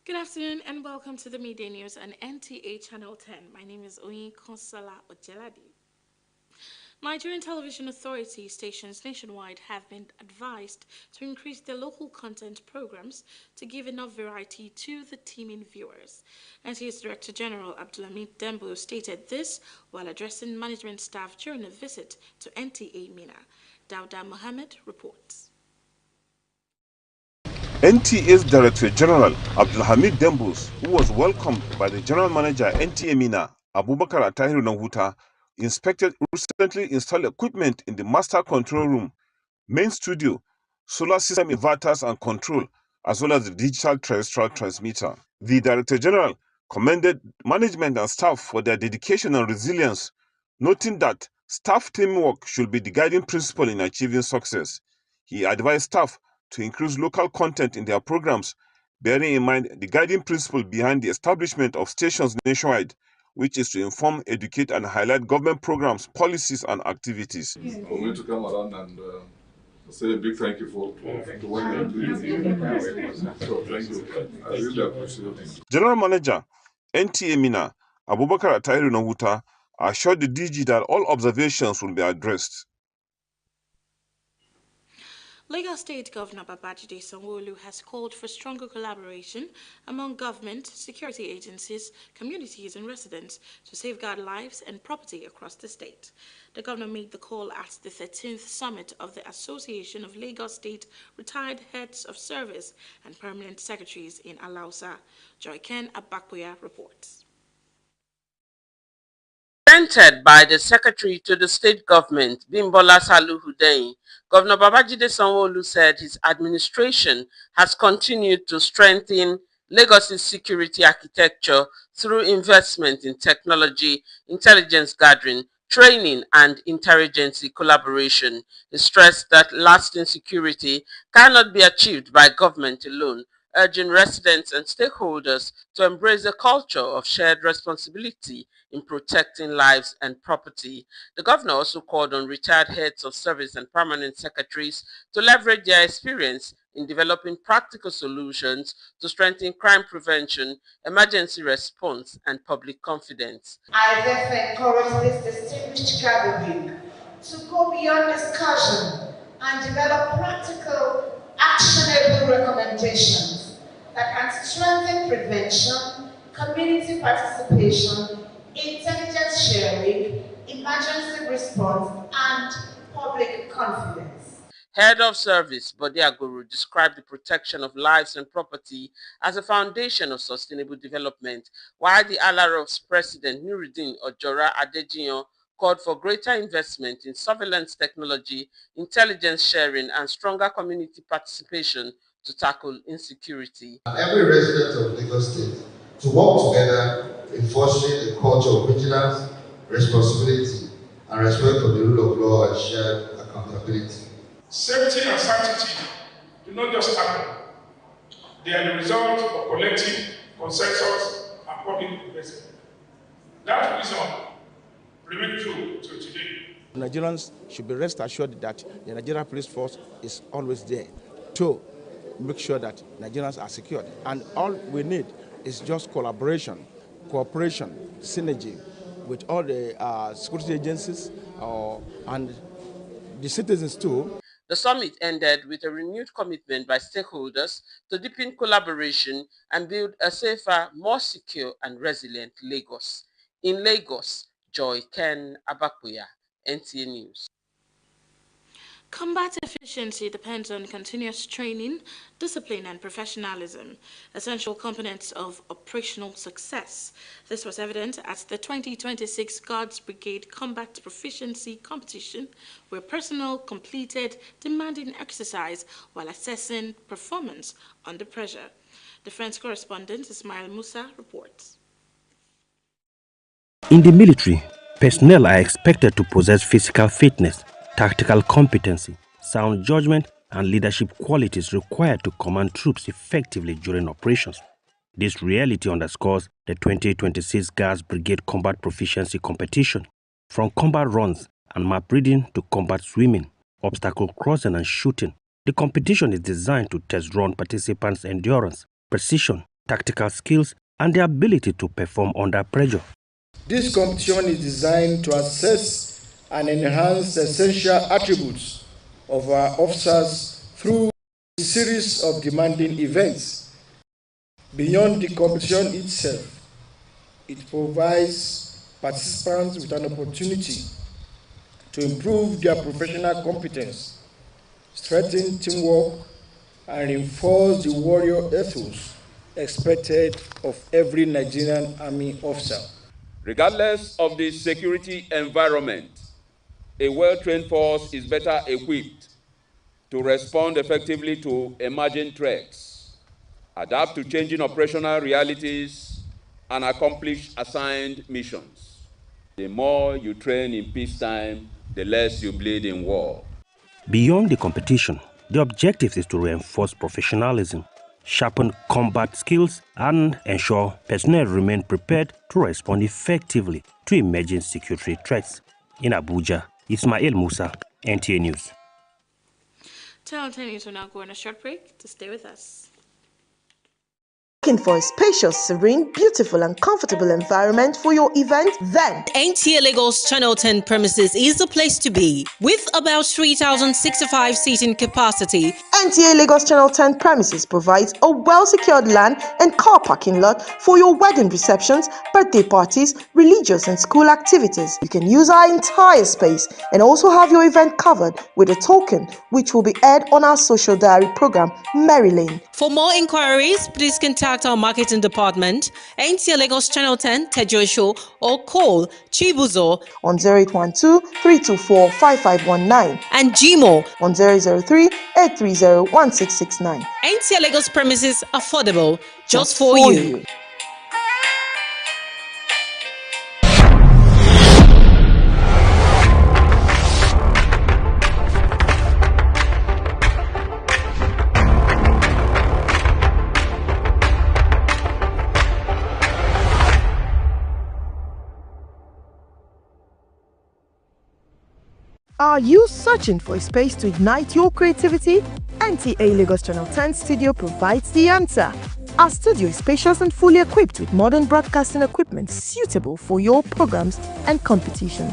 Good afternoon and welcome to the Media News on NTA Channel 10. My name is Oyin Konsala Ojeladi. Nigerian television authority stations nationwide have been advised to increase their local content programs to give enough variety to the teeming viewers. NTA's Director General Abdulhamid Dembo stated this while addressing management staff during a visit to NTA Mina. Dauda Mohammed reports. NTA's Director General Abdulhamid Dembus, who was welcomed by the General Manager NTA Mina, Abubakar Atahiru Nahuta, inspected recently installed equipment in the master control room, main studio, solar system inverters and control, as well as the digital terrestrial transmitter. The Director General commended management and staff for their dedication and resilience, noting that staff teamwork should be the guiding principle in achieving success. He advised staff to increase local content in their programs, bearing in mind the guiding principle behind the establishment of stations nationwide, which is to inform, educate, and highlight government programs, policies, and activities. I'm going to come around and say a big thank you for what you're doing. So thank you. I really appreciate it. General Manager, NTA Mina, Abubakar Atahiru Nahuta, assured the DG that all observations will be addressed. Lagos State Governor Babajide Sanwo-Olu has called for stronger collaboration among government, security agencies, communities and residents to safeguard lives and property across the state. The governor made the call at the 13th summit of the Association of Lagos State Retired Heads of Service and Permanent Secretaries in Alausa. Joyken Abakboya reports. Presented by the Secretary to the State Government, Bimbola Saluhudein, Governor Babajide Sanwo-Olu said his administration has continued to strengthen Lagos's security architecture through investment in technology, intelligence gathering, training, and interagency collaboration. He stressed that lasting security cannot be achieved by government alone, urging residents and stakeholders to embrace a culture of shared responsibility in protecting lives and property. The governor also called on retired heads of service and permanent secretaries to leverage their experience in developing practical solutions to strengthen crime prevention, emergency response, and public confidence. I therefore encourage this distinguished gathering to go beyond discussion and develop practical, actionable recommendations that can strengthen prevention, community participation, intelligence sharing, emergency response, and public confidence. Head of Service Bode Aguru described the protection of lives and property as a foundation of sustainable development, while the Alaro's President Nuruddin Ojora Adejiyan called for greater investment in surveillance technology, intelligence sharing, and stronger community participation to tackle insecurity. Every resident of Lagos State to work together in fostering a culture of vigilance, responsibility, and respect for the rule of law and shared accountability. Safety and sanctity do not just happen. They are the result of collective consensus and public investment. That reason remains true to today. Nigerians should be rest assured that the Nigerian police force is always there to make sure that Nigerians are secured. And all we need is just collaboration, cooperation, synergy with all the security agencies and the citizens too. The summit ended with a renewed commitment by stakeholders to deepen collaboration and build a safer, more secure and resilient Lagos. In Lagos, Joyken Abakboya, NTA News. Combat efficiency depends on continuous training, discipline, and professionalism, essential components of operational success. This was evident at the 2026 Guards Brigade Combat Proficiency Competition, where personnel completed demanding exercise while assessing performance under pressure. Defense correspondent Ismail Musa reports. In the military, personnel are expected to possess physical fitness, tactical competency, sound judgment, and leadership qualities required to command troops effectively during operations. This reality underscores the 2026 Guards Brigade Combat Proficiency Competition. From combat runs and map reading to combat swimming, obstacle crossing and shooting, the competition is designed to test run participants' endurance, precision, tactical skills, and the ability to perform under pressure. This competition is designed to assess and enhance the essential attributes of our officers through a series of demanding events. Beyond the competition itself, it provides participants with an opportunity to improve their professional competence, strengthen teamwork, and reinforce the warrior ethos expected of every Nigerian Army officer. Regardless of the security environment, a well-trained force is better equipped to respond effectively to emerging threats, adapt to changing operational realities, and accomplish assigned missions. The more you train in peacetime, the less you bleed in war. Beyond the competition, the objective is to reinforce professionalism, sharpen combat skills, and ensure personnel remain prepared to respond effectively to emerging security threats. In Abuja, Ismail Musa, NTA News. Channel 10 News will now go on a short break to stay with us. Looking for a spacious, serene, beautiful and comfortable environment for your event? Then NTA Lagos Channel 10 premises is the place to be. With about 3,065 seating capacity, NTA Lagos Channel 10 premises provides a well-secured land and car parking lot for your wedding receptions, birthday parties, religious and school activities. You can use our entire space and also have your event covered with a token which will be aired on our social diary program, Mary Lane. For more inquiries, please contact our marketing department, NTA Lagos Channel 10, Tejo Show, or call Chibuzo on 0812-324-5519 and Gmo on 003-830-1669. NTA Lagos premises affordable just for you. Are you searching for a space to ignite your creativity? NTA Lagos Channel 10 Studio provides the answer. Our studio is spacious and fully equipped with modern broadcasting equipment suitable for your programs and competitions.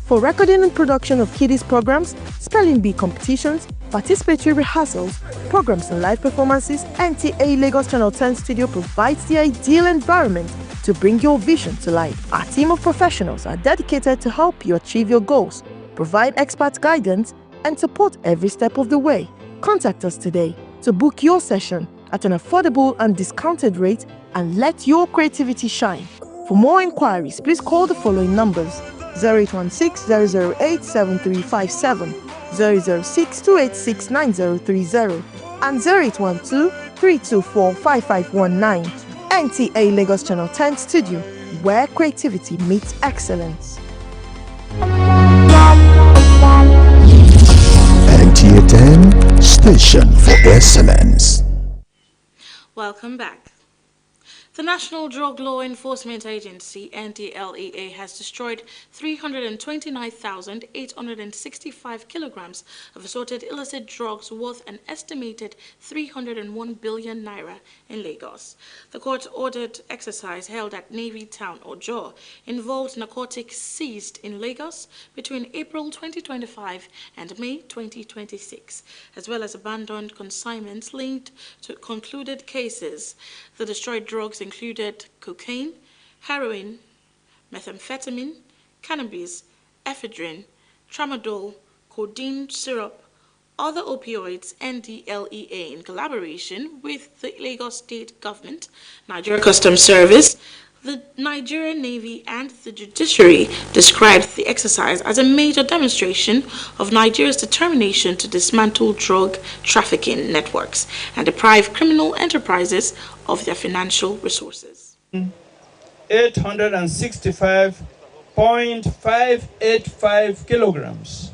For recording and production of kiddies programs, spelling bee competitions, participatory rehearsals, programs and live performances, NTA Lagos Channel 10 Studio provides the ideal environment to bring your vision to life. Our team of professionals are dedicated to help you achieve your goals, provide expert guidance, and support every step of the way. Contact us today to book your session at an affordable and discounted rate and let your creativity shine. For more inquiries, please call the following numbers: 0816-008-7357, 006-286-9030, and 0812-324-5519. NTA Lagos Channel 10 Studio, where creativity meets excellence. NTA 10, Station for Excellence. Welcome back. The National Drug Law Enforcement Agency, NDLEA, has destroyed 329,865 kilograms of assorted illicit drugs worth an estimated 301 billion naira in Lagos. The court-ordered exercise held at Navy Town, Ojo, involved narcotics seized in Lagos between April 2025 and May 2026, as well as abandoned consignments linked to concluded cases. The destroyed drugs included cocaine, heroin, methamphetamine, cannabis, ephedrine, tramadol, codeine syrup, other opioids. NDLEA, in collaboration with the Lagos State Government, Nigeria Customs Service, the Nigerian Navy, and the judiciary, described the exercise as a major demonstration of Nigeria's determination to dismantle drug trafficking networks and deprive criminal enterprises of their financial resources. 865.585 kilograms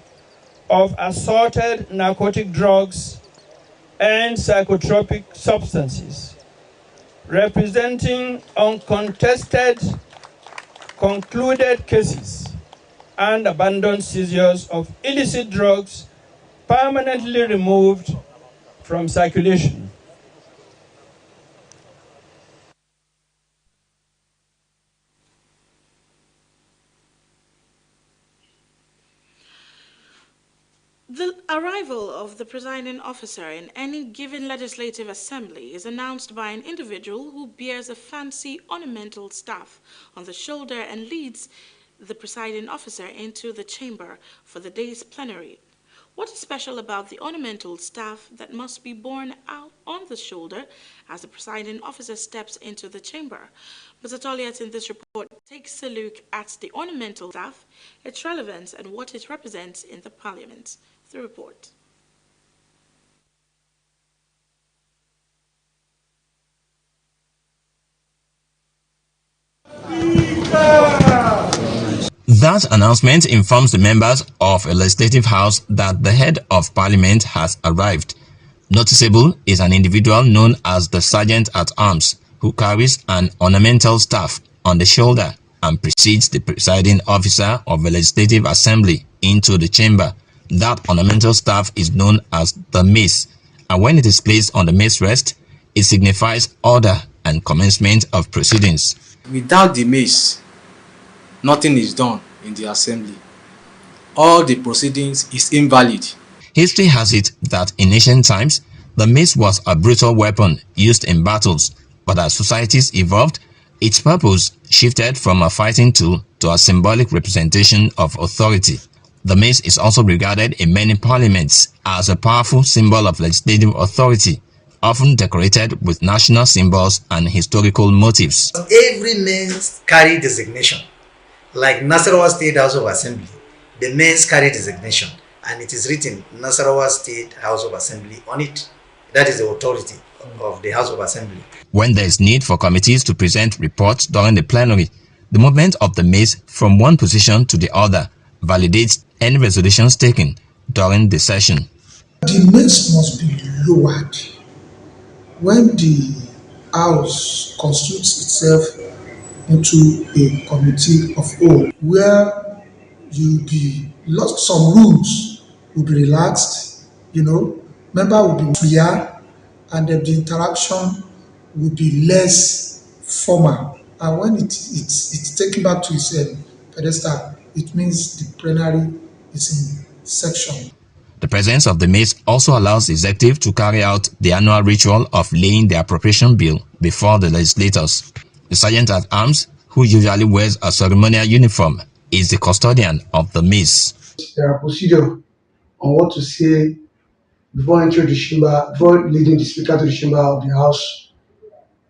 of assorted narcotic drugs and psychotropic substances, representing uncontested, concluded cases and abandoned seizures of illicit drugs permanently removed from circulation. The arrival of the presiding officer in any given legislative assembly is announced by an individual who bears a fancy ornamental staff on the shoulder and leads the presiding officer into the chamber for the day's plenary. What is special about the ornamental staff that must be borne out on the shoulder as the presiding officer steps into the chamber? Mr. Toliat in this report takes a look at the ornamental staff, its relevance, and what it represents in the parliament. The report. That announcement informs the members of a legislative house that the head of parliament has arrived. Noticeable is an individual known as the sergeant at arms, who carries an ornamental staff on the shoulder and precedes the presiding officer of a legislative assembly into the chamber. That ornamental staff is known as the mace, and when it is placed on the mace rest, it signifies order and commencement of proceedings. Without the mace, nothing is done in the assembly. All the proceedings is invalid. History has it that in ancient times, the mace was a brutal weapon used in battles, but as societies evolved, its purpose shifted from a fighting tool to a symbolic representation of authority. The mace is also regarded in many parliaments as a powerful symbol of legislative authority, often decorated with national symbols and historical motifs. Every mace carry designation. Like Nasarawa State House of Assembly, the mace carry designation, and it is written Nasarawa State House of Assembly on it. That is the authority of the House of Assembly. When there is need for committees to present reports during the plenary, the movement of the mace from one position to the other validates any resolutions taken during the session. The mace must be lowered when the House constitutes itself into a committee of all, where some rules will be relaxed, member will be freer, and the interaction will be less formal. And when it's taken back to its pedestal, it means the plenary is in section. The presence of the mace also allows the executive to carry out the annual ritual of laying the appropriation bill before the legislators. The sergeant at arms, who usually wears a ceremonial uniform, is the custodian of the mace. There are procedures on what to say before entering the chamber, before leading the speaker to the chamber of the house.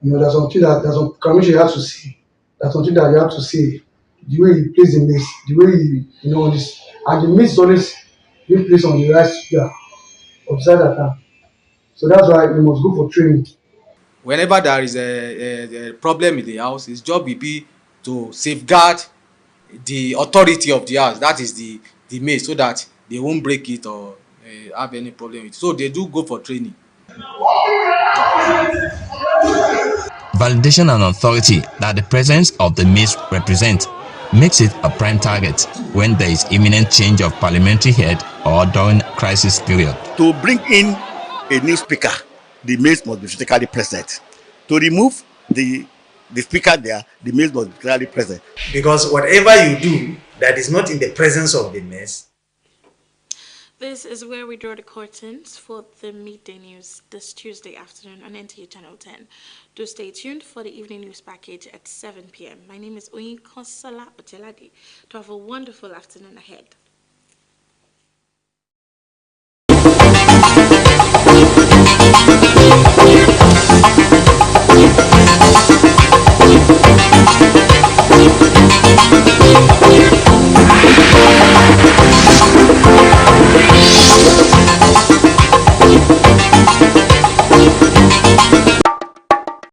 There's some commission you have to say. There's something that you have to say. The way you place the mace, the way this, and the mace is always being placed on the right speaker upside down. So that's why we must go for training. Whenever there is a problem in the house, his job will be to safeguard the authority of the house, that is the mace, so that they won't break it or have any problem with it. So they do go for training. Validation and authority that the presence of the mace represents makes it a prime target when there is imminent change of parliamentary head or during crisis period. To bring in a new speaker, the mace must be physically present. To remove the speaker there, the mace must be physically present. Because whatever you do that is not in the presence of the mace. This is where we draw the curtains for the midday news this Tuesday afternoon on NTA Channel 10. Do stay tuned for the evening news package at 7 p.m. My name is 18.08.2026 To have a wonderful afternoon ahead.